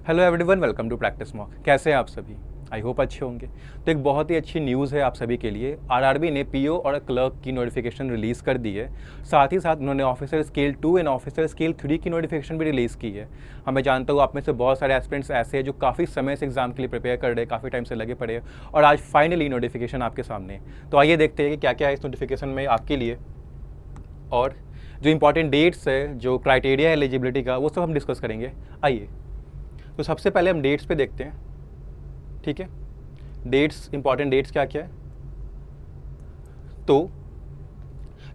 Hello everyone, welcome to practice mock. कैसे हैं आप सभी? आई होप अच्छे होंगे। तो एक बहुत ही अच्छी न्यूज़ है आप सभी के लिए। आरआरबी ने पीओ और क्लर्क की नोटिफिकेशन रिलीज़ कर दी है। साथ ही साथ उन्होंने officer scale 2 and officer scale 3 की नोटिफिकेशन भी रिलीज़ की है। मैं जानता हूँ आप में से बहुत सारे एस्पिरेंट्स ऐसे हैं जो काफ़ी समय से एग्जाम के लिए प्रिपेयर कर रहे हैं, काफ़ी टाइम से लगे पड़े हैं और आज फाइनली नोटिफिकेशन आपके सामने है। तो आइए देखते हैं कि क्या क्या है इस नोटिफिकेशन में आपके लिए, और जो इंपॉर्टेंट डेट्स है, जो क्राइटेरिया है एलिजिबिलिटी का, वो सब हम डिस्कस करेंगे। आइए, तो सबसे पहले हम डेट्स पे देखते हैं। ठीक है, डेट्स, इंपॉर्टेंट डेट्स क्या क्या है। तो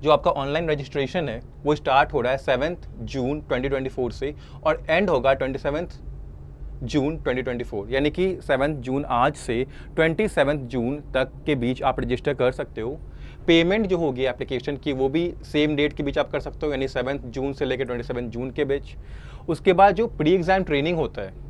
जो आपका ऑनलाइन रजिस्ट्रेशन है वो स्टार्ट हो रहा है 7 जून 2024 से और एंड होगा 27 जून 2024, यानी कि 7 जून आज से 27 जून तक के बीच आप रजिस्टर कर सकते हो। पेमेंट जो होगी एप्लीकेशन की वो भी सेम डेट के बीच आप कर सकते हो, यानी 7 जून से लेकर 27 जून के बीच। उसके बाद जो प्री एग्ज़ाम ट्रेनिंग होता है,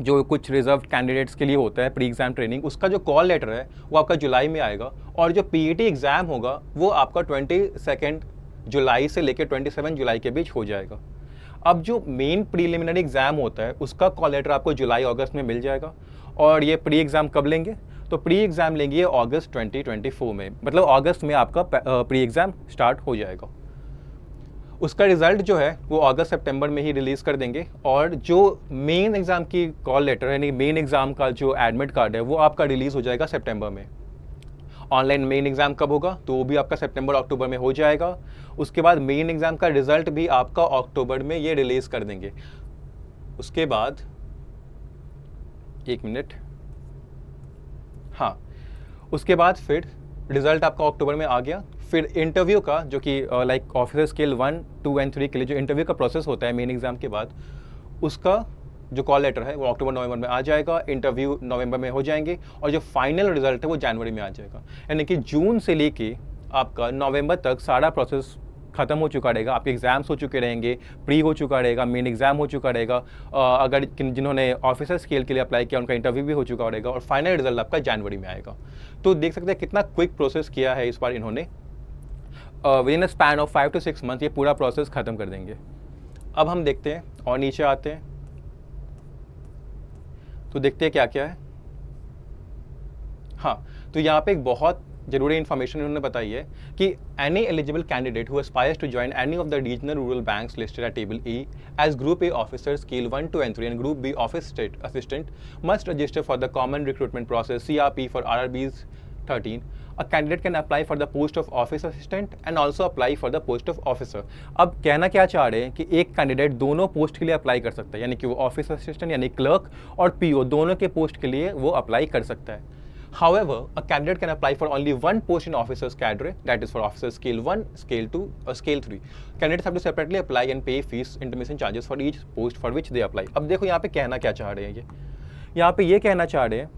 जो कुछ रिजर्व कैंडिडेट्स के लिए होता है प्री एग्ज़ाम ट्रेनिंग, उसका जो कॉल लेटर है वो आपका जुलाई में आएगा और जो पीईटी एग्ज़ाम होगा वो आपका 22 जुलाई से लेकर 27 जुलाई के बीच हो जाएगा। अब जो मेन प्रीलिमिनरी एग्ज़ाम होता है उसका कॉल लेटर आपको जुलाई अगस्त में मिल जाएगा। और ये प्री एग्ज़ाम कब लेंगे? तो प्री एग्ज़ाम लेंगे अगस्त 2024 में, मतलब अगस्त में आपका प्री एग्ज़ाम स्टार्ट हो जाएगा। उसका रिजल्ट जो है वो अगस्त सितंबर में ही रिलीज़ कर देंगे और जो मेन एग्ज़ाम की कॉल लेटर है, यानी मेन एग्ज़ाम का जो एडमिट कार्ड है वो आपका रिलीज़ हो जाएगा सितंबर में। ऑनलाइन मेन एग्ज़ाम कब होगा? तो वो भी आपका सितंबर अक्टूबर में हो जाएगा। उसके बाद मेन एग्ज़ाम का रिजल्ट भी आपका अक्टूबर में ये रिलीज़ कर देंगे। उसके बाद एक मिनट, हाँ, उसके बाद फिर रिजल्ट आपका अक्टूबर में आ गया। फिर इंटरव्यू का, जो कि लाइक ऑफिसर स्केल 1, 2 एंड 3 के लिए जो इंटरव्यू का प्रोसेस होता है मेन एग्ज़ाम के बाद, उसका जो कॉल लेटर है वो अक्टूबर नवंबर में आ जाएगा। इंटरव्यू नवंबर में हो जाएंगे और जो फाइनल रिजल्ट है वो जनवरी में आ जाएगा। यानी कि जून से लेके आपका नवंबर तक सारा प्रोसेस खत्म हो चुका रहेगा। आपके एग्जाम्स हो चुके रहेंगे, प्री हो चुका रहेगा, मेन एग्जाम हो चुका रहेगा। अगर जिन्होंने ऑफिसर स्केल के लिए अप्लाई किया उनका इंटरव्यू भी हो चुका रहेगा और फाइनल रिजल्ट आपका जनवरी में आएगा। तो देख सकते हैं कितना क्विक प्रोसेस किया है इस बार इन्होंने। With in a span of 5 to 6 month ये पूरा प्रोसेस खत्म कर देंगे। अब हम देखते हैं और नीचे आते हैं तो देखते हैं क्या क्या है। हाँ, तो यहाँ पे एक बहुत जरूरी इन्फॉर्मेशन उन्होंने बताई है कि any eligible candidate who aspires to join any of the regional rural banks listed at table A as group A officer scale 1, 2 and 3 and group B office state assistant must register for the common recruitment process CRP for RRBs 13. A candidate can apply for the post of office assistant and also apply for the post of officer. अब कहना क्या चाह रहे हैं कि एक candidate दोनों post के लिए अप्लाई कर सकता है, यानी कि वो ऑफिस असिस्टेंट यानी क्लर्क और पीओ दोनों के पोस्ट के लिए वो अप्लाई कर सकता है। However, a candidate can apply for only one post in officer's cadre, that is for officer scale 1, scale 2 or scale 3. Candidates have to separately apply and pay fees, intermission charges for each post for which they apply. अब देखो यहाँ पे कहना क्या चाह रहे हैं ये, यहाँ पे ये कहना चाह रहे हैं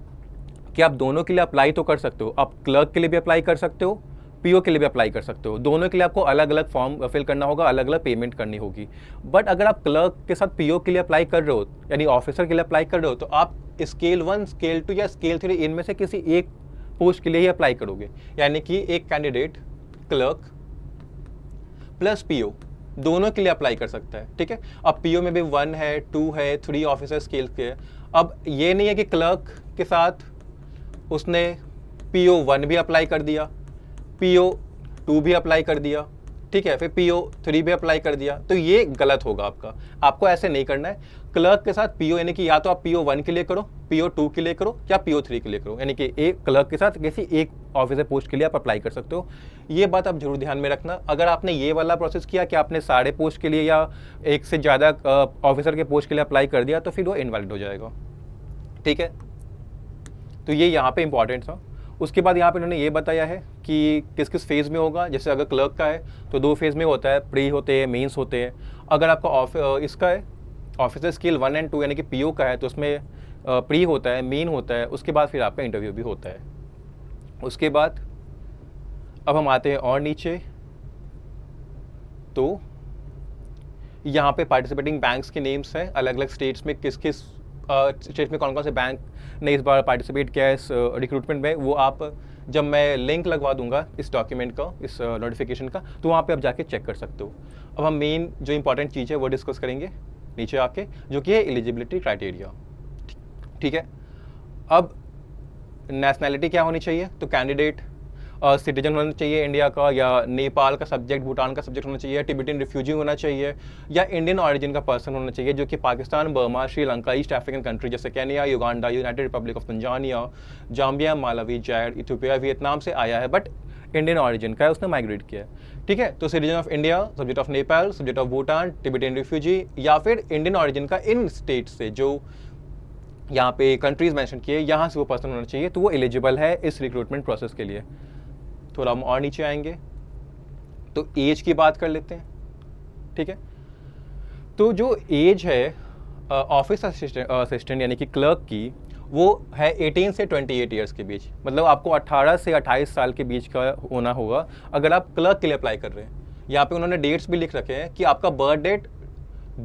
कि आप दोनों के लिए अप्लाई तो कर सकते हो। आप क्लर्क के लिए भी अप्लाई कर सकते हो, पीओ के लिए भी अप्लाई कर सकते हो। दोनों के लिए आपको अलग अलग फॉर्म फिल करना होगा, अलग अलग पेमेंट करनी होगी। बट अगर आप क्लर्क के साथ पीओ के लिए अप्लाई कर रहे हो, यानी ऑफिसर के लिए अप्लाई कर रहे हो, तो आप स्केल 1, स्केल 2 या स्केल 3 इनमें से किसी एक पोस्ट के लिए ही अप्लाई करोगे। यानी कि एक कैंडिडेट क्लर्क प्लस पीओ दोनों के लिए अप्लाई कर सकता है। ठीक है, अब पीओ में भी 1 है, 2 है, 3 ऑफिसर स्केल के। अब ये नहीं है कि क्लर्क के साथ उसने पीओ 1 भी अप्लाई कर दिया, पीओ 2 भी अप्लाई कर दिया, ठीक है, फिर पीओ 3 भी अप्लाई कर दिया, तो ये गलत होगा आपको ऐसे नहीं करना है। क्लर्क के साथ पीओ, यानी कि या तो आप पीओ 1 के लिए करो, पीओ 2 के लिए करो या पीओ 3 के लिए करो, यानी कि एक क्लर्क के साथ किसी एक ऑफिसर पोस्ट के लिए आप अप्लाई कर सकते हो। ये बात आप जरूर ध्यान में रखना। अगर आपने ये वाला प्रोसेस किया कि आपने सारे पोस्ट के लिए या एक से ज़्यादा ऑफिसर के पोस्ट के लिए अप्लाई कर दिया, तो फिर वो इनवैलिड हो जाएगा। ठीक है, तो ये यहाँ पे इंपॉर्टेंट था। उसके बाद यहाँ पे इन्होंने ये बताया है कि किस किस फेज़ में होगा। जैसे अगर क्लर्क का है तो 2 फेज़ में होता है, प्री होते हैं, मेंस होते हैं। अगर आपका इसका है ऑफिसर स्केल 1 and 2 यानी कि पीओ का है तो उसमें प्री होता है, मेन होता है, उसके बाद फिर आपका इंटरव्यू भी होता है। उसके बाद अब हम आते हैं और नीचे, तो यहाँ पे पार्टिसिपेटिंग बैंक्स के नेम्स हैं अलग अलग स्टेट्स में, किस किस स्टेट में कौन कौन से बैंक ने इस बार पार्टिसिपेट किया है इस रिक्रूटमेंट में, वो आप जब मैं लिंक लगवा दूंगा इस डॉक्यूमेंट का, इस नोटिफिकेशन का, तो वहाँ पे आप जाके चेक कर सकते हो। अब हम मेन जो इंपॉर्टेंट चीज़ है वो डिस्कस करेंगे नीचे आके, जो कि है एलिजिबिलिटी क्राइटेरिया। ठीक है। अब नेशनैलिटी क्या होनी चाहिए, तो कैंडिडेट सिटीजन होना चाहिए इंडिया का, या नेपाल का सब्जेक्ट, भूटान का सब्जेक्ट होना चाहिए, टिबेटियन रिफ्यूजी होना चाहिए, या इंडियन ऑरिजिन का पर्सन होना चाहिए जो कि Pakistan, Burma, Sri Lanka, East African country जैसे Kenya, Uganda, United Republic of Tanzania, Zambia, Malawi, Zaire, Ethiopia, Vietnam से आया है बट इंडियन ऑरिजिन का है, उसने माइग्रेट किया है। ठीक है, तो citizen of India, subject of Nepal, subject of Bhutan, Tibetan refugee, या फिर इंडियन ऑरिजिन का इन स्टेट से जो यहाँ पे कंट्रीज मेंशन किए, यहाँ से वो पर्सन होना चाहिए, तो वो एलिजिबल है इस रिक्रूटमेंट प्रोसेस के लिए। थोड़ा हम और नीचे आएंगे तो एज की बात कर लेते हैं। ठीक है, तो जो एज है ऑफिस असिस्टेंट यानी कि क्लर्क की, वो है 18 से 28 ईयर्स के बीच, मतलब आपको 18 से 28 साल के बीच का होना होगा अगर आप क्लर्क के लिए अप्लाई कर रहे हैं। यहाँ पे उन्होंने डेट्स भी लिख रखे हैं कि आपका बर्थ डेट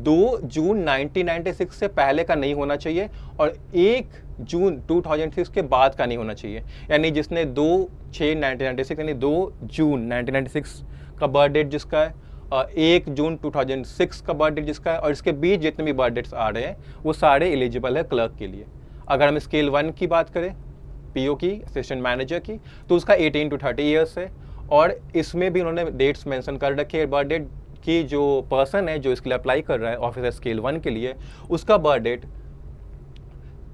2 जून 1996 से पहले का नहीं होना चाहिए और 1 जून 2006 के बाद का नहीं होना चाहिए। यानी जिसने 2/6/1996 यानी 2 जून 1996 का बर्थ डेट जिसका है, 1 जून 2006 का बर्थ डेट जिसका है, और इसके बीच जितने भी बर्थ डेट्स आ रहे हैं वो सारे एलिजिबल है क्लर्क के लिए। अगर हम स्केल 1 की बात करें, पीओ की, असिस्टेंट मैनेजर की, तो उसका 18 to 30 ईयर्स है, और इसमें भी उन्होंने डेट्स मेंशन कर रखे हैं। बर्थ डेट की जो पर्सन है जो इसके लिए अप्लाई कर रहा है ऑफिसर स्केल 1 के लिए, उसका बर्थ डेट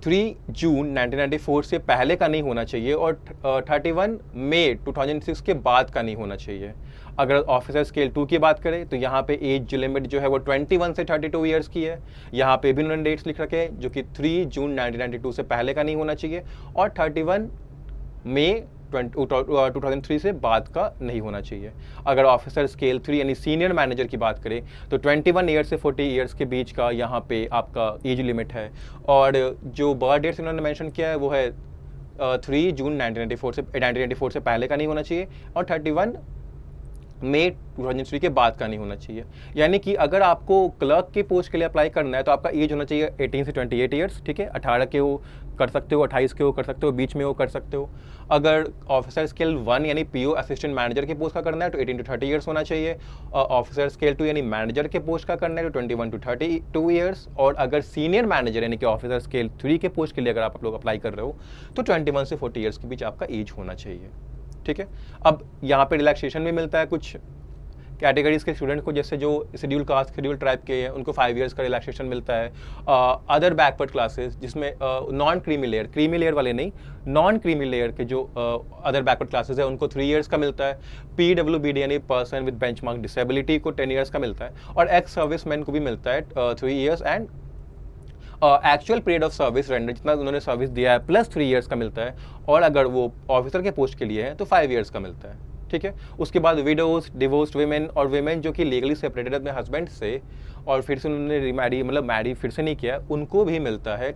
3 जून 1994 से पहले का नहीं होना चाहिए और 31 मई 2006 के बाद का नहीं होना चाहिए। अगर ऑफिसर स्केल 2 की बात करें तो यहाँ पे एज लिमिट जो है वो 21 से 32 ईयर्स की है। यहाँ पे भी उन्होंने डेट्स लिख रखे हैं जो कि 3 जून 1992 से पहले का नहीं होना चाहिए और 31 मई 2003 से बाद का नहीं होना चाहिए। अगर ऑफिसर स्केल 3 यानी सीनियर मैनेजर की बात करें तो 21 ईयर्स से 40 ईयर्स के बीच का यहाँ पे आपका एज लिमिट है, और जो बर्थ डेट्स इन्होंने मेंशन किया है वो है 3 जून 1994 से पहले का नहीं होना चाहिए और 31 मई 2003 के बाद का नहीं होना चाहिए। यानी कि अगर आपको क्लर्क की पोस्ट के लिए अप्लाई करना है तो आपका एज होना चाहिए 18 से 28 ईयर्स। ठीक है, 18 के वो कर सकते हो, 28 के वो कर सकते हो, बीच में वो कर सकते हो। अगर ऑफिसर स्केल 1 यानी पीओ असिस्टेंट मैनेजर की पोस्ट का करना है तो 18 to 30 ईयर्स होना चाहिए। ऑफिसर स्केल 2 यानी मैनेजर के पोस्ट का करना है तो 21 to 32 ईयर्स। और अगर सीनियर मैनेजर यानी कि ऑफिसर स्केल 3 के पोस्ट के लिए अगर आप लोग अप्लाई कर रहे हो तो 21 से 40 ईयर्स के बीच आपका एज होना चाहिए। ठीक है, अब यहाँ पे रिलैक्सेशन भी मिलता है कुछ कैटेगरीज के स्टूडेंट को, जैसे जो शेड्यूल कास्ट, शेड्यूल ट्राइब के हैं उनको 5 ईयर्स का रिलैक्सेशन मिलता है। अदर बैकवर्ड क्लासेस जिसमें नॉन क्रीमी लेयर वाले नहीं, नॉन क्रीमी लेयर के जो अदर बैकवर्ड क्लासेस है उनको 3 ईयर्स का मिलता है। PWBD यानी पर्सन विद बेंचमार्क डिसेबिलिटी को 10 ईयर्स का मिलता है, और एक्स सर्विस मैन को भी मिलता है 3 years, and actual period of service render जितना उन्होंने सर्विस दिया है प्लस 3 ईयर्स का मिलता है, और अगर वो ऑफिसर के पोस्ट के लिए है तो 5 ईयर्स का मिलता है। ठीक है, उसके बाद विडोज, डिवोर्स्ड वीमेन और वीमेन जो कि लीगली सेपरेटेड अपने हस्बैंड से और फिर से उन्होंने रिमैरी मतलब मैरी फिर से नहीं किया, उनको भी मिलता है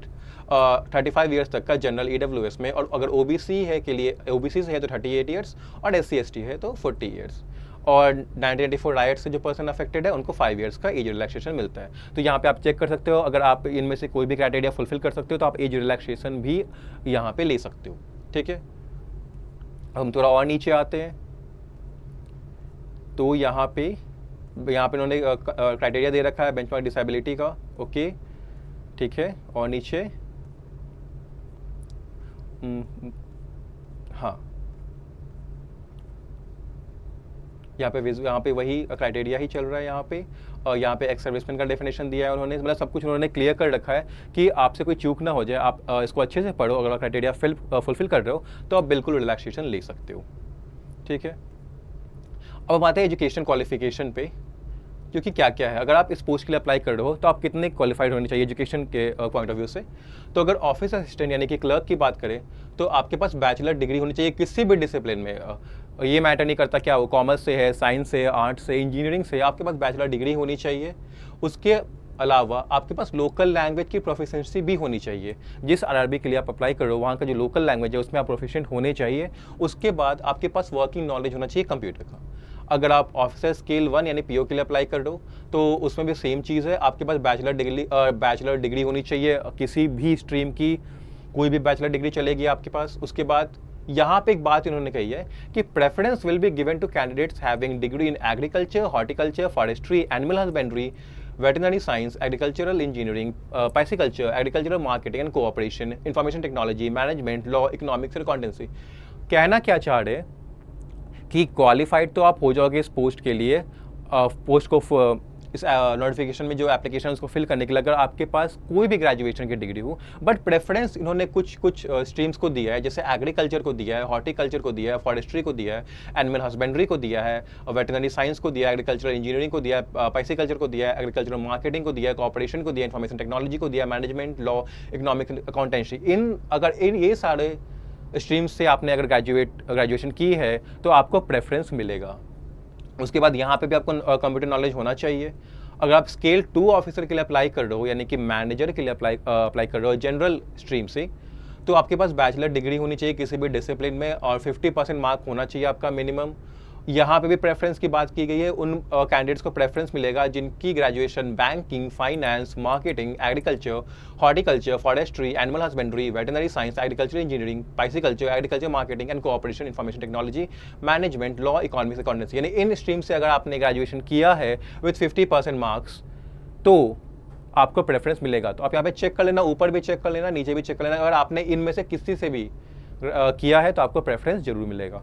35 ईयर्स तक का जनरल EWS में, और अगर OBC है के लिए, OBC से है तो 38 ईयर्स और SC/ST है तो 40 ईयर्स। और 1984 राइट से जो पर्सन अफेक्टेड है उनको 5 ईयर्स का एज रिलैक्सेशन मिलता है। तो यहाँ पे आप चेक कर सकते हो, अगर आप इनमें से कोई भी क्राइटेरिया फुलफिल कर सकते हो तो आप एज रिलैक्सेशन भी यहाँ पे ले सकते हो। ठीक है, हम थोड़ा और नीचे आते हैं तो यहाँ पे उन्होंने क्राइटेरिया दे रखा है बेंचमार्क डिसेबिलिटी का। ओके, ठीक है, और नीचे हाँ, यहाँ पे वही क्राइटेरिया ही चल रहा है। यहाँ पे एक्स सर्विसमैन का डेफिनेशन दिया है उन्होंने, मतलब सब कुछ उन्होंने क्लियर कर रखा है कि आपसे कोई चूक ना हो जाए। आप इसको अच्छे से पढ़ो, अगर क्राइटेरिया फुलफिल कर रहे हो तो आप बिल्कुल रिलैक्सेशन ले सकते हो। ठीक है, अब हम आते हैं एजुकेशन क्वालिफिकेशन पे, क्योंकि क्या क्या है, अगर आप इस पोस्ट के लिए अप्लाई कर रहे हो तो आप कितने क्वालिफाइड होने चाहिए एजुकेशन के पॉइंट ऑफ व्यू से। तो अगर ऑफिस असिस्टेंट यानी कि क्लर्क की बात करें तो आपके पास बैचलर डिग्री होनी चाहिए किसी भी डिसिप्लिन में। ये मैटर नहीं करता क्या वो कॉमर्स से है, साइंस से, आर्ट्स से, इंजीनियरिंग से, आपके पास बैचलर डिग्री होनी चाहिए। उसके अलावा आपके पास लोकल लैंग्वेज की प्रोफिशिएंसी भी होनी चाहिए। जिस RRB के लिए आप अप्लाई कर रहे हो वहाँ का जो लोकल लैंग्वेज है उसमें आप प्रोफिशिएंट होने चाहिए। उसके बाद आपके पास वर्किंग नॉलेज होना चाहिए कंप्यूटर का। अगर आप ऑफिसर स्केल 1 यानी PO के लिए अप्लाई कर रहे हो तो उसमें भी सेम चीज़ है, आपके पास बैचलर डिग्री होनी चाहिए किसी भी स्ट्रीम की, कोई भी बैचलर डिग्री चलेगी आपके पास। उसके बाद यहाँ पे एक बात इन्होंने कही है कि preference will be given to candidates having degree in agriculture, horticulture, forestry, animal husbandry, veterinary science, agricultural engineering, pisciculture, agricultural marketing and cooperation, information technology, management, law, economics और अकाउंटेंसी। कहना क्या चाह रहे कि क्वालिफाइड तो आप हो जाओगे इस पोस्ट के लिए, पोस्ट को इस नोटिफिकेशन में जो एप्लीकेशन उसको फिल करने के लिए, अगर आपके पास कोई भी ग्रेजुएशन की डिग्री हो। बट प्रेफरेंस इन्होंने कुछ स्ट्रीम्स को दिया है, जैसे एग्रीकल्चर को दिया है, हॉर्टिकल्चर को दिया है, फॉरेस्ट्री को दिया है, एनिमल हस्बेंड्री को दिया है, वेटरनरी साइंस को दिया है, एग्रीकल्चरल इंजीनियरिंग को दिया है, पाइसिकल्चर को दिया है, एग्रीकल्चरल मार्केटिंग को दिया है, कॉपरेशन को दिया है, इंफॉर्मेशन टेक्नोलॉजी को दिया है, मैनेजमेंट, लॉ, इकोनॉमिक, अकाउंटेंसी। इन ये सारे स्ट्रीम्स से आपने अगर ग्रेजुएशन की है तो आपको प्रेफरेंस मिलेगा। उसके बाद यहाँ पे भी आपको कंप्यूटर नॉलेज होना चाहिए। अगर आप स्केल 2 ऑफिसर के लिए अप्लाई कर रहे हो, यानी कि मैनेजर के लिए अप्लाई कर रहे हो जनरल स्ट्रीम से, तो आपके पास बैचलर डिग्री होनी चाहिए किसी भी डिसिप्लिन में और 50% मार्क होना चाहिए आपका मिनिमम। यहाँ पे भी प्रेफरेंस की बात की गई है, उन कैंडिडेट्स को प्रेफरेंस मिलेगा जिनकी graduation banking, finance, marketing, agriculture, horticulture, forestry, animal husbandry, veterinary science, agriculture engineering, pisciculture, agriculture marketing and cooperation, information technology, management, law, economics, accountancy, यानी इन स्ट्रीम से अगर आपने ग्रेजुएशन किया है विथ 50% मार्क्स तो आपको प्रेफरेंस मिलेगा। तो आप यहाँ पे चेक कर लेना, ऊपर भी चेक कर लेना, नीचे भी चेक कर लेना, अगर आपने इनमें से किसी से भी किया है तो आपको प्रेफरेंस जरूर मिलेगा।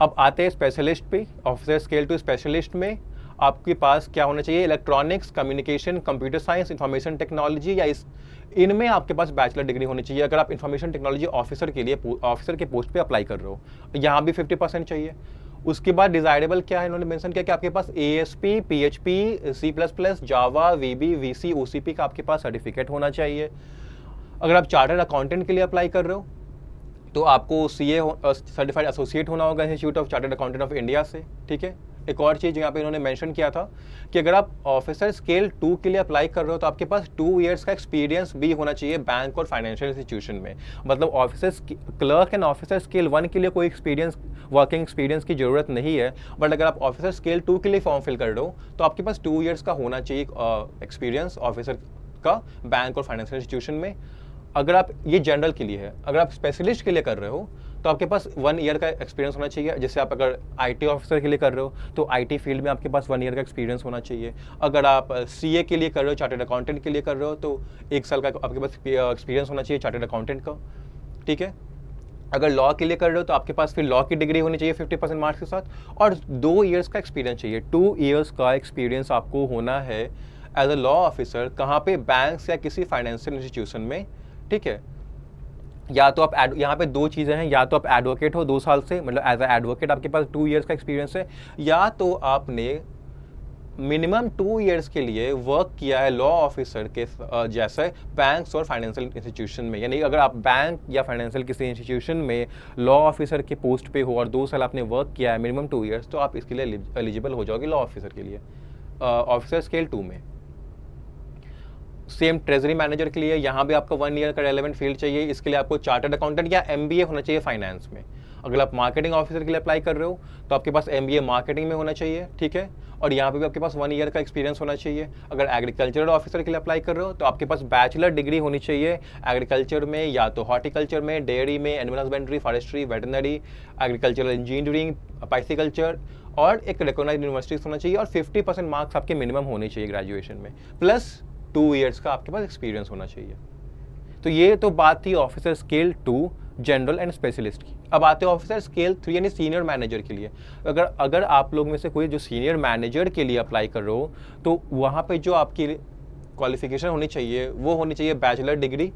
अब आते हैं स्पेशलिस्ट पे। ऑफिसर स्केल 2 स्पेशलिस्ट में आपके पास क्या होना चाहिए? Electronics, communication, computer science, information technology, या इनमें आपके पास बैचलर डिग्री होनी चाहिए अगर आप इंफॉर्मेशन टेक्नोलॉजी ऑफिसर के लिए ऑफिसर के पोस्ट पे अप्लाई कर रहे हो। यहाँ भी 50% चाहिए। उसके बाद डिजायरेबल क्या है, इन्होंने मेंशन किया कि आपके पास ASP, PHP, C++, जावा, VB, VC, OCP का आपके पास सर्टिफिकेट होना चाहिए। अगर आप चार्टर्ड अकाउंटेंट के लिए अप्लाई कर रहे हो तो आपको CA सर्टिफाइड एसोसिएट होना होगा institute of chartered accountant of India से। ठीक है। एक और चीज़ यहाँ पे इन्होंने मेंशन किया था कि अगर आप ऑफिसर स्केल 2 के लिए अप्लाई कर रहे हो तो आपके पास 2 इयर्स का एक्सपीरियंस भी होना चाहिए बैंक और फाइनेंशियल इंस्टीट्यूशन में। मतलब officer clerk and officer scale 1 के लिए कोई एक्सपीरियंस, वर्किंग एक्सपीरियंस की जरूरत नहीं है। बट अगर आप ऑफिसर स्केल 2 के लिए फॉर्म फिल कर रहे हो तो आपके पास 2 इयर्स का होना चाहिए एक्सपीरियंस ऑफिसर का बैंक और फाइनेंशियल इंस्टीट्यूशन में। अगर आप ये जनरल के लिए है, अगर आप स्पेशलिस्ट के लिए कर रहे हो तो आपके पास 1 ईयर का एक्सपीरियंस होना चाहिए। जैसे आप अगर IT ऑफिसर के लिए कर रहे हो तो IT फील्ड में आपके पास 1 ईयर का एक्सपीरियंस होना चाहिए। अगर आप CA के लिए कर रहे हो, चार्टर्ड अकाउंटेंट के लिए कर रहे हो, तो 1 साल का आपके पास एक्सपीरियंस होना चाहिए चार्टर्ड अकाउंटेंट का। ठीक है। अगर लॉ के लिए कर रहे हो तो आपके पास फिर लॉ की डिग्री होनी चाहिए 50% मार्क्स के साथ, और 2 इयर्स का एक्सपीरियंस चाहिए। 2 इयर्स का एक्सपीरियंस आपको होना है एज अ लॉ ऑफिसर, कहाँ पे? बैंक्स या किसी फाइनेंशियल इंस्टीट्यूशन में। ठीक है। या तो आप यहाँ पे 2 चीज़ें हैं, या तो आप एडवोकेट हो 2 साल से, मतलब एज अ एडवोकेट आपके पास 2 इयर्स का एक्सपीरियंस है, या तो आपने मिनिमम 2 इयर्स के लिए वर्क किया है लॉ ऑफिसर के जैसे बैंक्स और फाइनेंशियल इंस्टीट्यूशन में। यानी अगर आप बैंक या फाइनेंशियल किसी इंस्टीट्यूशन में लॉ ऑफिसर के पोस्ट पे हो और 2 साल आपने वर्क किया है, मिनिमम 2 इयर्स, तो आप इसके लिए एलिजिबल हो जाओगे लॉ ऑफिसर के लिए, ऑफिसर स्केल 2 में। सेम ट्रेजरी मैनेजर के लिए यहाँ भी आपका 1 ईयर का रेलेवेंट फील्ड चाहिए। इसके लिए आपको चार्टर्ड अकाउंटेंट या MBA होना चाहिए फाइनेंस में। अगर आप मार्केटिंग ऑफिसर के लिए अप्लाई कर रहे हो तो आपके पास MBA मार्केटिंग में होना चाहिए। ठीक है। और यहाँ पे भी आपके पास 1 ईयर का एक्सपीरियंस होना चाहिए। अगर एग्रीकल्चरल ऑफिसर के लिए अप्लाई कर रहे हो तो आपके पास बैचलर डिग्री होनी चाहिए एग्रीकल्चर में, या तो हॉर्टिकल्चर में, डेयरी में, animal husbandry, forestry, veterinary, agricultural engineering, pisciculture, और एक रिकॉग्नाइज्ड यूनिवर्सिटी होना चाहिए, और 50% मार्क्स आपके मिनिमम होने चाहिए ग्रेजुएशन में, प्लस 2 इयर्स का आपके पास एक्सपीरियंस होना चाहिए। तो ये तो बात थी officer scale 2 general and specialist की। अब आते हैं ऑफिसर स्केल 3 यानी सीनियर मैनेजर के लिए। अगर आप लोग में से कोई जो सीनियर मैनेजर के लिए अप्लाई कर रहे हो तो वहाँ पे जो आपकी क्वालिफिकेशन होनी चाहिए वो होनी चाहिए बैचलर डिग्री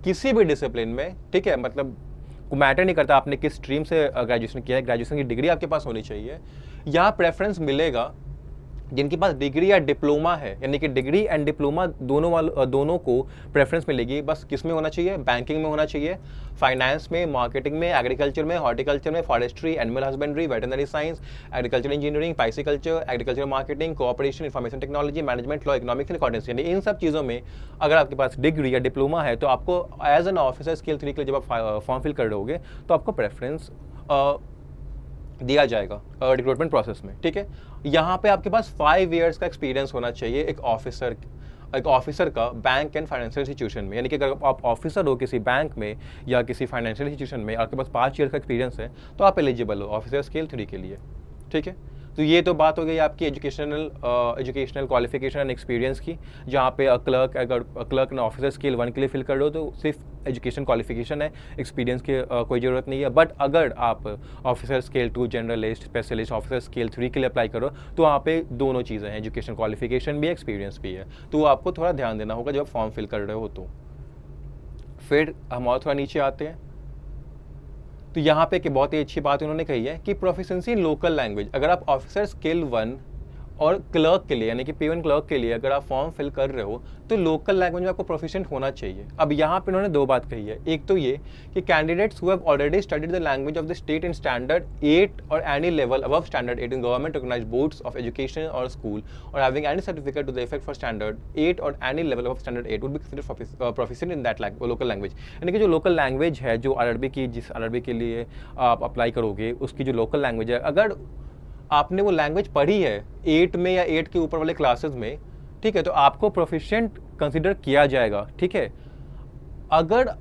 किसी भी डिसिप्लिन में। ठीक है। मतलब मैटर नहीं करता आपने किस स्ट्रीम से ग्रेजुएशन किया है, ग्रेजुएशन की डिग्री आपके पास होनी चाहिए। यहाँ प्रेफरेंस मिलेगा जिनके पास डिग्री या डिप्लोमा है, यानी कि डिग्री एंड डिप्लोमा दोनों को प्रेफरेंस मिलेगी। बस किस में होना चाहिए? बैंकिंग में होना चाहिए, फाइनेंस में, मार्केटिंग में, एग्रीकल्चर में, हॉर्टिकल्चर में, forestry, animal husbandry, veterinary science, agriculture engineering, pisciculture, agriculture marketing, cooperation, information technology, management, law, economics and accountancy, यानी इन सब चीज़ों में अगर आपके पास डिग्री या डिप्लोमा है तो आपको एज एन ऑफिसर स्केल 3 के लिए जब आप फॉर्म फिल कर रहे तो आपको प्रेफरेंस दिया जाएगा रिक्रूटमेंट प्रोसेस में। ठीक है। यहाँ पे आपके पास 5 इयर्स का एक्सपीरियंस होना चाहिए एक ऑफिसर का बैंक एंड फाइनेंशियल इंस्टीट्यूशन में। यानी कि अगर आप ऑफिसर हो किसी बैंक में या किसी फाइनेंशियल इंस्टीट्यूशन में, आपके पास 5 ईयर का एक्सपीरियंस है तो आप एलिजिबल हो ऑफिसर स्केल 3 के लिए। ठीक है। तो ये तो बात हो गई आपकी एजुकेशनल क्वालिफिकेशन एंड एक्सपीरियंस की, जहाँ पे क्लर्क, अगर क्लर्क ने ऑफिसर स्केल 1 के लिए फिल कर रहे हो तो सिर्फ एजुकेशन क्वालिफिकेशन है, एक्सपीरियंस की कोई ज़रूरत नहीं है। बट अगर आप officer scale 2 generalist, specialist, officer scale 3 के लिए अप्लाई करो तो वहाँ पे दोनों चीज़ें हैं, एजुकेशन क्वालिफिकेशन भी है, एक्सपीरियंस भी है। तो आपको थोड़ा ध्यान देना होगा जब फॉर्म फिल कर रहे हो। तो फिर हम और थोड़ा नीचे आते हैं, तो यहाँ पे एक बहुत ही अच्छी बात उन्होंने कही है कि प्रोफिशिएंसी इन लोकल लैंग्वेज। अगर आप ऑफिसर स्केल 1 और क्लर्क के लिए यानी कि P1 क्लर्क के लिए अगर आप फॉर्म फिल कर रहे हो तो लोकल लैंग्वेज में आपको प्रोफिशिएंट होना चाहिए। अब यहाँ पे उन्होंने दो बात कही है, एक तो ये कि candidates who have already studied the language of the state in standard 8 और any level above standard 8 in government recognised boards of education और स्कूल और having any certificate to the effect for standard 8 और any level of standard 8 would be considered proficient in that local language. यानी कि जो local language है, जो RRB की, जिस आरआरबी के लिए आप अप्लाई करोगे उसकी जो लोकल लैंग्वेज है, अगर आपने वो लैंग्वेज पढ़ी है 8 में या 8 के ऊपर वाले क्लासेस में, ठीक है, तो आपको प्रोफिशिएंट कंसीडर किया जाएगा। ठीक है, अगर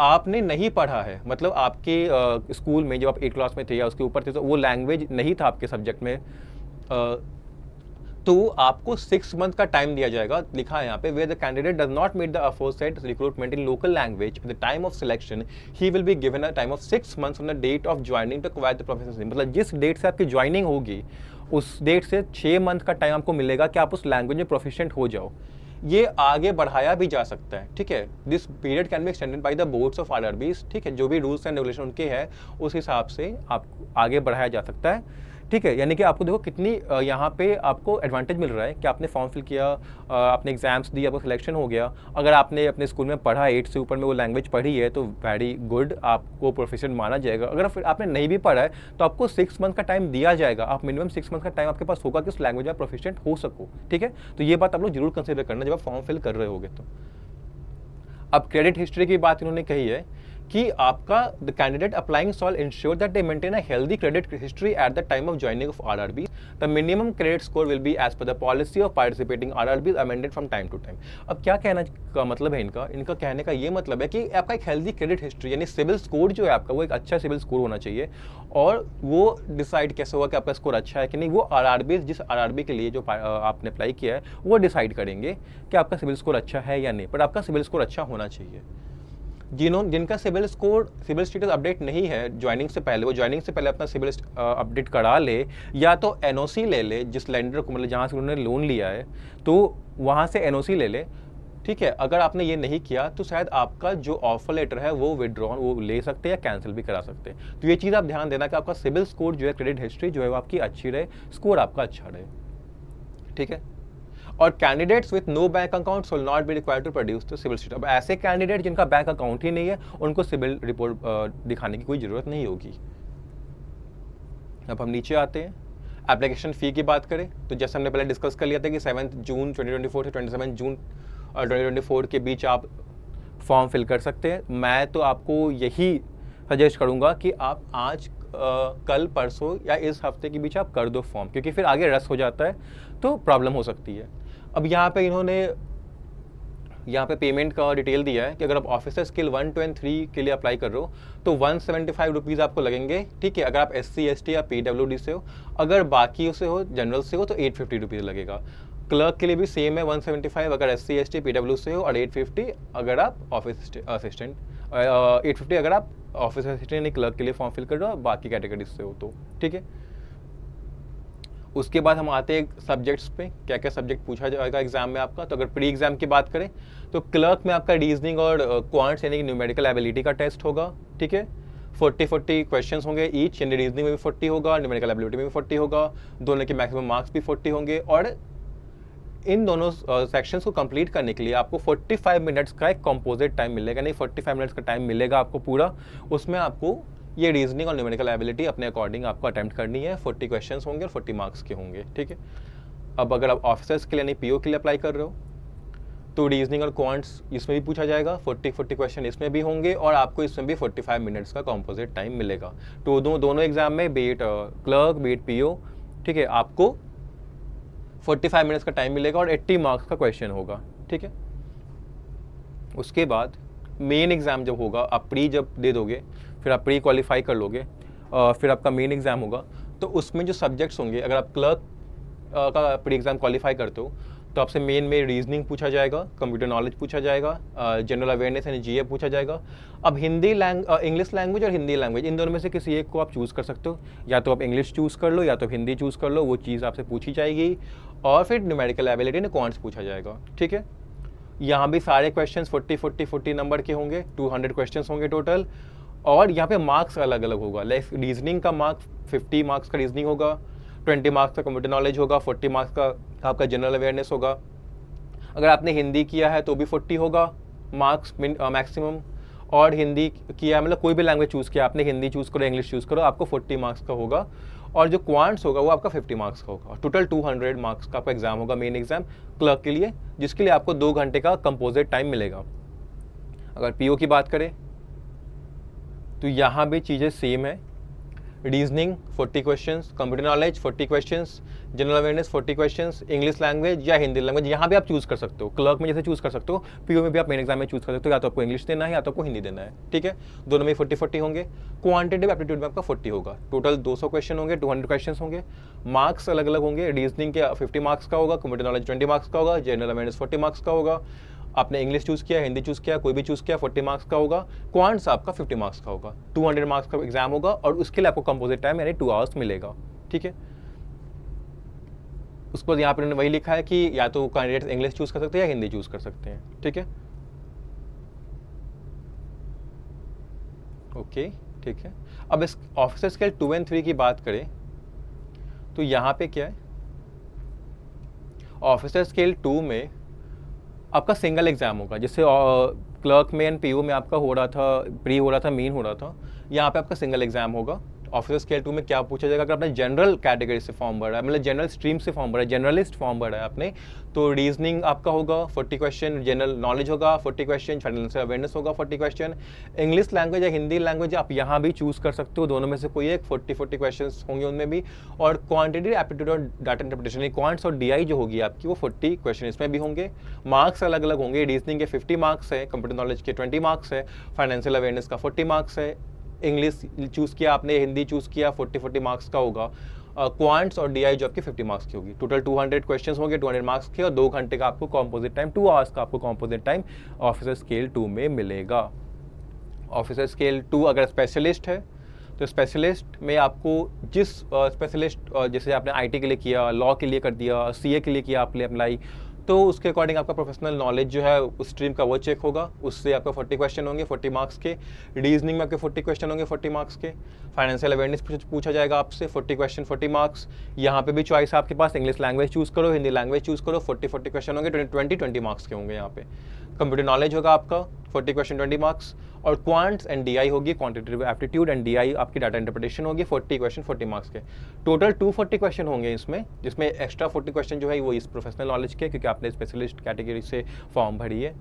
आपने नहीं पढ़ा है, मतलब आपके स्कूल में जब आप 8 क्लास में थे या उसके ऊपर थे तो वो लैंग्वेज नहीं था आपके सब्जेक्ट में, तो आपको 6 मंथ का टाइम दिया जाएगा। लिखा है यहाँ पे, where the candidate does not meet the aforesaid recruitment in local language at the time of selection, he will be given a time of 6 months from the date of joining to acquire the proficiency. मतलब जिस date से आपकी joining होगी उस date से 6 month का time आपको मिलेगा कि आप उस लैंग्वेज में प्रोफिशिएंट हो जाओ। ये आगे बढ़ाया भी जा सकता है। ठीक है, this period can be extended by the boards of RRBs. ठीक है, जो भी रूल्स एंड रेगुलेशन उनके हैं उस हिसाब से आप आगे बढ़ाया जा सकता है। ठीक है, यानी कि आपको देखो कितनी यहाँ पे आपको एडवांटेज मिल रहा है कि आपने फॉर्म फिल किया, आपने एग्जाम्स दी, आपको सिलेक्शन हो गया। अगर आपने अपने स्कूल में पढ़ा 8 से ऊपर में वो लैंग्वेज पढ़ी है तो वेरी गुड, आपको प्रोफेशन माना जाएगा। अगर फिर आपने नहीं भी पढ़ा है तो आपको 6 मंथ का टाइम दिया जाएगा। आप मिनिमम 6 मंथ का टाइम आपके पास होगा कि उस लैंग्वेज में प्रोफिशिएंट हो सको। ठीक है, तो ये बात आप लोग जरूर कंसिडर करना जब आप फॉर्म फिल कर रहे होगे। तो अब क्रेडिट हिस्ट्री की बात इन्होंने कही है कि आपका the candidate applying shall ensure that they maintain a healthy credit history at the time of joining of RRB. The minimum credit score will be as per the policy of participating RRB amended from time to time. अब क्या कहना का मतलब है इनका कहने का ये मतलब है कि आपका एक हेल्दी क्रेडिट हिस्ट्री यानी सिविल स्कोर जो है आपका, वो एक अच्छा सिविल स्कोर होना चाहिए। और वो डिसाइड कैसे होगा कि आपका स्कोर अच्छा है कि नहीं, वो आरआरबी, जिस आरआरबी के लिए जो आपने अप्लाई किया है वो डिसाइड करेंगे कि आपका सिविल स्कोर अच्छा है या नहीं, पर आपका सिविल स्कोर अच्छा होना चाहिए। जिनका सिविल स्टेटस अपडेट नहीं है ज्वाइनिंग से पहले, वो ज्वाइनिंग से पहले अपना सिविल अपडेट करा ले, या तो एनओसी ले ले जिस लेंडर को, मतलब जहाँ से उन्होंने लोन लिया है तो वहाँ से एनओसी ले ले। ठीक है, अगर आपने ये नहीं किया तो शायद आपका जो ऑफर लेटर है वो विड्रॉन वो ले सकते हैं या कैंसिल भी करा सकते हैं। तो ये चीज़ आप ध्यान देना कि आपका सिविल स्कोर जो है, क्रेडिट हिस्ट्री जो है वो आपकी अच्छी रहे, स्कोर आपका अच्छा रहे। ठीक है, और candidates with no bank account will not be required to produce the CIBIL statement. अब ऐसे कैंडिडेट जिनका बैंक अकाउंट ही नहीं है उनको सिविल रिपोर्ट दिखाने की कोई जरूरत नहीं होगी। अब हम नीचे आते हैं, एप्लीकेशन फ़ी की बात करें तो जैसे हमने पहले डिस्कस कर लिया था कि 7 जून 2024 से 27 जून 2024 के बीच आप फॉर्म फिल कर सकते हैं। मैं तो आपको यही सजेस्ट करूँगा कि आप आज कल परसों या इस हफ्ते के बीच आप कर दो फॉर्म, क्योंकि फिर आगे रस हो जाता है तो प्रॉब्लम हो सकती है। अब यहाँ पे इन्होंने पेमेंट का डिटेल दिया है कि अगर आप ऑफिसर स्केल 1, 2 और 3 के लिए अप्लाई कर रहे हो तो 175 रुपीज़ आपको लगेंगे। ठीक है, अगर आप SC, ST या PWD से हो, अगर बाकी से हो, जनरल से हो तो 850 रुपीज़ लगेगा। क्लर्क के लिए भी सेम है, 175 अगर SC, ST, PW से हो, और 850 अगर आप ऑफिस असिस्टेंट, 850 अगर आप ऑफिस असिस्टेंट यानी क्लर्क के लिए फॉर्म फिल कर रहे हो, बाकी कैटेगरीज से हो तो। ठीक है, उसके बाद हम आते हैं सब्जेक्ट्स पे, क्या क्या सब्जेक्ट पूछा जाएगा एग्जाम में आपका। तो अगर प्री एग्जाम की बात करें तो क्लर्क में आपका रीजनिंग और क्वांट्स यानी कि न्यूमेरिकल एबिलिटी का टेस्ट होगा। ठीक है, 40 क्वेश्चंस होंगे ईच, यानी रीजनिंग में भी 40 होगा, न्यूमेरिकल एबिलिटी में भी 40 होगा, दोनों के मैक्सिमम मार्क्स भी 40 होंगे। और इन दोनों सेक्शंस को कंप्लीट करने के लिए आपको 45 मिनट्स का एक कंपोजिट टाइम मिलेगा, नहीं 45 मिनट्स का टाइम मिलेगा आपको पूरा। उसमें आपको ये रीजनिंग और न्यूमेरिकल एबिलिटी अपने अकॉर्डिंग आपको अटेम्प्ट करनी है। 40 क्वेश्चंस होंगे और 40 मार्क्स के होंगे। ठीक है, अब अगर आप ऑफिसर्स के लिए यानी PO के लिए अप्लाई कर रहे हो तो रीजनिंग और क्वांट्स इसमें भी पूछा जाएगा, 40 क्वेश्चन इसमें भी होंगे, और आपको इसमें भी 45 मिनट्स का कंपोजिट टाइम मिलेगा। तो दोनों एग्जाम में बीट क्लर्क बीट PO, ठीक है, आपको 45 मिनट्स का टाइम मिलेगा और 80 मार्क्स का क्वेश्चन होगा। ठीक है, उसके बाद मेन एग्जाम जब होगा, आप प्री जब दे दोगे, फिर आप प्री क्वालिफाई कर लोगे, फिर आपका मेन एग्जाम होगा, तो उसमें जो सब्जेक्ट्स होंगे, अगर आप क्लर्क का प्री एग्ज़ाम क्वालिफाई करते हो तो आपसे मेन में रीजनिंग पूछा जाएगा, कंप्यूटर नॉलेज पूछा जाएगा, जनरल अवेयरनेस यानी जीए पूछा जाएगा। अब इंग्लिश लैंग्वेज और हिंदी लैंग्वेज, इन दोनों में से किसी एक को आप चूज़ कर सकते हो, या तो आप इंग्लिश चूज़ कर लो या तो हिंदी चूज़ कर लो, वो चीज़ आपसे पूछी जाएगी। और फिर न्यूमेरिकल एबिलिटी यानी क्वांट्स पूछा जाएगा, ठीक है। यहाँ भी सारे क्वेश्चंस 40 नंबर के होंगे, 200 क्वेश्चंस होंगे टोटल। और यहाँ पे मार्क्स अलग अलग होगा, लाइक रीजनिंग का मार्क्स 50 मार्क्स का रीजनिंग होगा, 20 मार्क्स का कंप्यूटर नॉलेज होगा, 40 मार्क्स का आपका जनरल अवेयरनेस होगा। अगर आपने हिंदी किया है तो भी 40 होगा मार्क्स मैक्सिमम। और हिंदी किया है मतलब कोई भी लैंग्वेज चूज़ किया आपने, हिंदी चूज़ करो इंग्लिश चूज़ करो, आपको 40 मार्क्स का होगा। और जो क्वांट्स होगा वो आपका 50 मार्क्स का होगा। टोटल 200 मार्क्स का आपका एग्जाम होगा, मेन एग्जाम क्लर्क के लिए, जिसके लिए आपको 2 घंटे का कंपोजिट टाइम मिलेगा। अगर पीओ की बात करें तो यहाँ भी चीज़ें सेम है। Reasoning 40 questions, computer knowledge 40 questions, general awareness 40 questions, English language या हिंदी लैंग्वेज, यहाँ भी आप चूज़ कर सकते हो। क्लर्क में जैसे चूज़ कर सकते हो, पीओ में भी आप मेन एग्जाम में चूज़ कर सकते हो, या तो आपको इंग्लिश देना है या तो आपको हिंदी देना है, ठीक है। दोनों में 40 होंगे। क्वांटिटेटिव एप्टीट्यूड में आपका 40 होगा। टोटल 200 क्वेश्चन होंगे, 200 क्वेश्चन होंगे। मार्क्स अलग अलग होंगे, रीजनिंग के 50 मार्क्स का होगा, कंप्यूटर नॉलेज 20 मार्क्स का होगा, जनरल अवेयरनेस 40 मार्क्स का होगा। आपने इंग्लिश चूज़ किया, हिंदी चूज़ किया, कोई भी चूज़ किया, 40 मार्क्स का होगा। क्वांट्स आपका 50 मार्क्स का होगा। 200 मार्क्स का एग्जाम होगा और उसके लिए आपको कंपोजिट टाइम यानी 2 आवर्स मिलेगा, ठीक है। उसको यहाँ पर वही लिखा है कि या तो कैंडिडेट्स इंग्लिश चूज़ कर सकते हैं या हिंदी चूज़ कर सकते हैं, ठीक है। ओके, ठीक है। अब इस ऑफिसर स्केल 2 और 3 की बात करें तो यहाँ पे क्या है, ऑफिसर स्केल 2 में आपका सिंगल एग्जाम होगा। जैसे क्लर्क में एंड पीओ में आपका हो रहा था, प्री हो रहा था, मेन हो रहा था, यहाँ पे आपका सिंगल एग्जाम होगा। ऑफिसर स्केल 2 में क्या पूछा जाएगा, अगर आपने जनरल कैटेगरी से फॉर्म भरा है, मतलब जनरल स्ट्रीम से फॉर्म भरा है, जनरलिस्ट फॉर्म भरा है आपने, तो रीजनिंग आपका होगा 40 क्वेश्चन, जनरल नॉलेज होगा 40 क्वेश्चन, फाइनेंशियल अवेयरनेस होगा 40 क्वेश्चन, इंग्लिश लैंग्वेज या हिंदी लैंग्वेज आप यहाँ भी चूज़ कर सकते हो, दोनों में से कोई एक 40 क्वेश्चन होंगे उनमें भी। और क्वांटिटी एप्टीट्यूड और डाटा इंटरप्रिटेशन, क्वांट्स और डीआई जो होगी आपकी वो 40 क्वेश्चन इसमें भी होंगे। मार्क्स अलग अलग होंगे, रीजनिंग के 50 मार्क्स है, कंप्यूटर नॉलेज के 20 मार्क्स है, फाइनेंशियल अवेयरनेस का 40 मार्क्स है, इंग्लिश चूज़ किया आपने, हिंदी चूज़ किया, 40 मार्क्स का होगा। क्वांट्स और डीआई जो आपकी 50 मार्क्स की होगी। टोटल 200 क्वेश्चंस होंगे, 200 मार्क्स के, और 2 घंटे का आपको कॉम्पोजिट टाइम, 2 आवर्स का आपको कॉम्पोजिट टाइम ऑफिसर स्केल 2 में मिलेगा। ऑफिसर स्केल 2 अगर स्पेशलिस्ट है तो स्पेशलिस्ट में आपको जिस स्पेशलिस्ट जैसे आपने आईटी के लिए किया, लॉ के लिए कर दिया, सीए के लिए किया आपने अप्लाई, तो उसके अकॉर्डिंग आपका प्रोफेशनल नॉलेज जो है उस स्ट्रीम का वो चेक होगा, उससे आपका 40 क्वेश्चन होंगे 40 मार्क्स के। रीजनिंग में आपके 40 क्वेश्चन होंगे 40 मार्क्स के। फाइनेंशियल अवेयरनेस पूछा जाएगा आपसे, 40 क्वेश्चन 40 मार्क्स। यहाँ पे भी चॉइस आपके पास, इंग्लिश लैंग्वेज चूज़ करो, हिंदी लैंग्वेज चूज़ करो, 40 क्वेश्चन होंगे, 20 मार्क्स के होंगे यहाँ पे। कंप्यूटर नॉलेज होगा आपका 40 क्वेश्चन 20 मार्क्स। और क्वांट्स एंड डीआई होगी, क्वांटिटेटिव एप्टीट्यूड, एंड डीआई आपकी डाटा इंटरप्रिटेशन होगी, 40 क्वेश्चन 40 मार्क्स के। टोटल 240 क्वेश्चन होंगे इसमें, जिसमें एक्स्ट्रा 40 क्वेश्चन जो है वो इस प्रोफेशनल नॉलेज के, क्योंकि आपने स्पेशलिस्ट कैटेगरी से फॉर्म भरी है।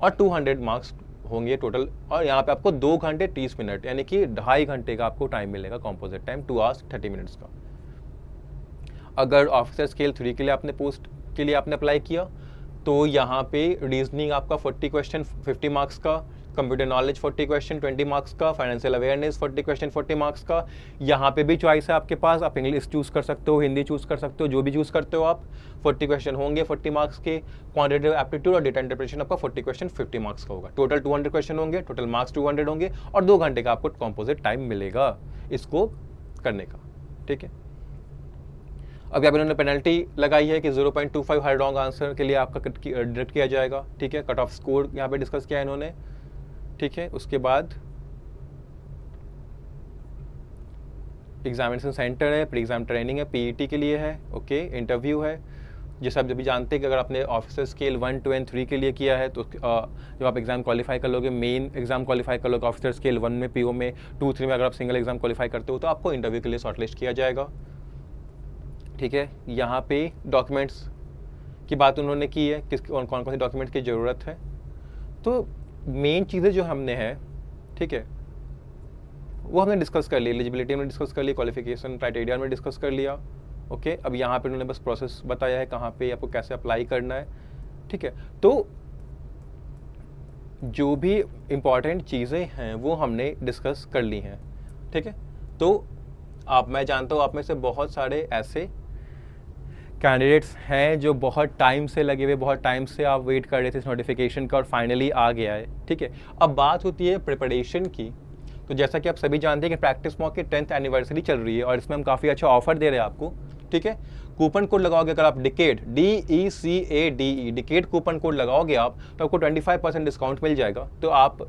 और 200 मार्क्स होंगे टोटल। और यहाँ पे आपको 2 घंटे 30 मिनट यानी कि 2.5 घंटे का आपको टाइम मिलेगा, कॉम्पोजिट टाइम 2 आवर्स 30 मिनट्स का। अगर ऑफिसर स्केल 3 के लिए आपने पोस्ट के लिए आपने अप्लाई किया तो यहाँ पे रीजनिंग आपका 40 क्वेश्चन 50 मार्क्स का, कंप्यूटर नॉलेज 40 क्वेश्चन 20 मार्क्स का, फाइनेंशियल अवेयरनेस 40 क्वेश्चन 40 मार्क्स का। यहाँ पे भी चॉइस है आपके पास, आप इंग्लिश चूज़ कर सकते हो, हिंदी चूज़ कर सकते हो, जो भी चूज़ करते हो आप। 40 क्वेश्चन होंगे 40 मार्क्स के। क्वांटिटेटिव एप्टीट्यूड और डेटा इंटरप्रिटेशन आपका 40 क्वेश्चन 50 मार्क्स का होगा। टोटल 200 क्वेश्चन होंगे, टोटल मार्क्स 200 होंगे, और 2 घंटे का आपको कॉम्पोजिट टाइम मिलेगा इसको करने का, ठीक है। अब यहाँ पे इन्होंने पेनल्टी लगाई है कि 0.25 हर रॉन्ग आंसर के लिए आपका डिडक्ट किया जाएगा, ठीक है। कट ऑफ स्कोर यहाँ पे डिस्कस किया है इन्होंने, ठीक है। उसके बाद एग्जामिनेशन सेंटर है, प्री एग्जाम ट्रेनिंग है, पीईटी के लिए है, ओके। इंटरव्यू है, जैसे आप जब भी जानते हैं कि अगर आपने ऑफिसर स्केल 1, 2 और 3 के लिए किया है तो जब आप एग्जाम क्वालिफाई कर लोगे, मेन एग्जाम क्वालिफाई कर लोगे ऑफिसर स्केल 1 में, पीओ में, 2, 3 में अगर आप सिंगल एग्जाम क्वालिफाई करते हो तो आपको इंटरव्यू के लिए शॉर्टलिस्ट किया जाएगा, ठीक है। यहाँ पे डॉक्यूमेंट्स की बात उन्होंने की है, कौन कौन से डॉक्यूमेंट्स की ज़रूरत है। तो मेन चीज़ें जो हमने हैं, ठीक है, वो हमने डिस्कस कर ली। एलिजिबिलिटी में डिस्कस कर ली, क्वालिफिकेशन क्राइटेरिया में डिस्कस कर लिया, ओके। अब यहाँ पे उन्होंने बस प्रोसेस बताया है कहाँ पे आपको कैसे अप्लाई करना है, ठीक है। तो जो भी इम्पॉर्टेंट चीज़ें हैं वो हमने डिस्कस कर ली हैं, ठीक है। तो आप, मैं जानता हूँ आप में से बहुत सारे ऐसे कैंडिडेट्स हैं जो बहुत टाइम से लगे हुए, बहुत टाइम से आप वेट कर रहे थे इस नोटिफिकेशन का और फाइनली आ गया है, ठीक है। अब बात होती है प्रिपरेशन की। तो जैसा कि आप सभी जानते हैं कि प्रैक्टिस मॉक की 10th एनिवर्सरी चल रही है और इसमें हम काफ़ी अच्छा ऑफर दे रहे हैं आपको, ठीक है। कूपन कोड लगाओगे अगर आप decade, DECADE decade coupon code लगाओगे आप, तो आपको 25% डिस्काउंट मिल जाएगा। तो आप,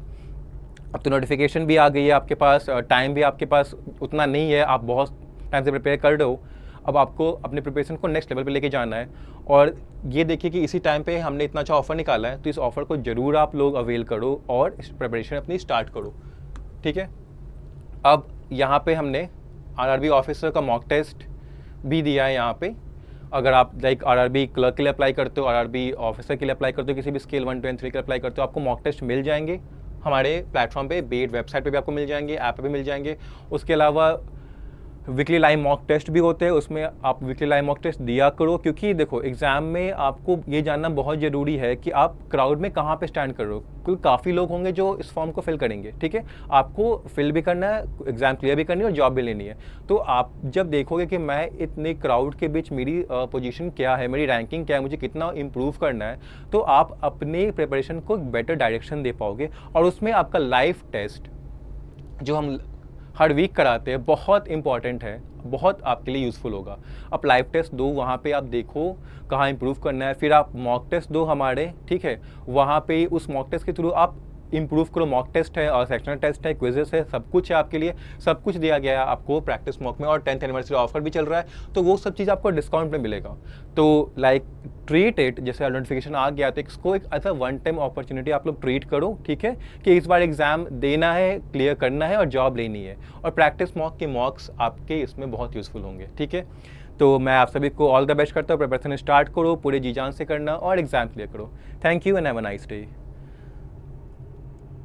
अब तो नोटिफिकेशन भी आ गई है आपके पास, टाइम भी आपके पास उतना नहीं है, आप बहुत टाइम से प्रिपेयर कर रहे हो। अब आपको अपने प्रिपरेशन को नेक्स्ट लेवल पे लेके जाना है और ये देखिए कि इसी टाइम पे हमने इतना अच्छा ऑफर निकाला है, तो इस ऑफर को ज़रूर आप लोग अवेल करो और इस प्रिपरेशन अपनी स्टार्ट करो, ठीक है। अब यहाँ पे हमने आरआरबी ऑफिसर का मॉक टेस्ट भी दिया है यहाँ पे। अगर आप लाइक आरआरबी क्लर्क के लिए अप्लाई करते हो, आरआरबी ऑफिसर के लिए अप्लाई करते हो, किसी भी स्केल 1, 2 एंड 3 के लिए अप्लाई करते हो, आपको मॉक टेस्ट मिल जाएंगे हमारे प्लेटफॉर्म पे, बेट वेबसाइट पे भी आपको मिल जाएंगे, ऐप पे भी मिल जाएंगे। उसके अलावा वीकली लाइव मॉक टेस्ट भी होते हैं, उसमें आप वीकली लाइव मॉक टेस्ट दिया करो, क्योंकि देखो एग्जाम में आपको ये जानना बहुत ज़रूरी है कि आप क्राउड में कहाँ पे स्टैंड कर रहे हो, क्योंकि काफ़ी लोग होंगे जो इस फॉर्म को फिल करेंगे, ठीक है। आपको फिल भी करना है, एग्जाम क्लियर भी करनी है और जॉब भी लेनी है। तो आप जब देखोगे कि मैं इतने क्राउड के बीच मेरी पोजीशन क्या है, मेरी रैंकिंग क्या है, मुझे कितना इंप्रूव करना है, तो आप अपने प्रिपरेशन को बेटर डायरेक्शन दे पाओगे। और उसमें आपका लाइव टेस्ट जो हम हर वीक कराते हैं बहुत इंपॉर्टेंट है, बहुत आपके लिए यूज़फुल होगा। आप लाइव टेस्ट दो, वहाँ पे आप देखो कहाँ इंप्रूव करना है, फिर आप मॉक टेस्ट दो हमारे, ठीक है। वहाँ पे उस मॉक टेस्ट के थ्रू आप इंप्रूव करो। मॉक टेस्ट है और सेक्शनल टेस्ट है, क्विजेस है, सब कुछ है आपके लिए, सब कुछ दिया गया है आपको प्रैक्टिस मॉक में। और 10th एनिवर्सरी ऑफर भी चल रहा है, तो वो सब चीज़ आपको डिस्काउंट में मिलेगा। तो लाइक ट्रीट इट, जैसे नोटिफिकेशन आ गया तो इसको एक as a one time opportunity आप लोग ट्रीट करो, ठीक है, कि इस बार एग्जाम देना है, क्लियर करना है और जॉब लेनी है। और प्रैक्टिस मॉक के मॉक्स आपके इसमें बहुत यूज़फुल होंगे, ठीक है। तो मैं आप सभी को ऑल द बेस्ट करता हूँ। प्रिपरेशन स्टार्ट करो, पूरे जी जान से करना और एग्जाम क्लियर करो। Thank you and have a nice day.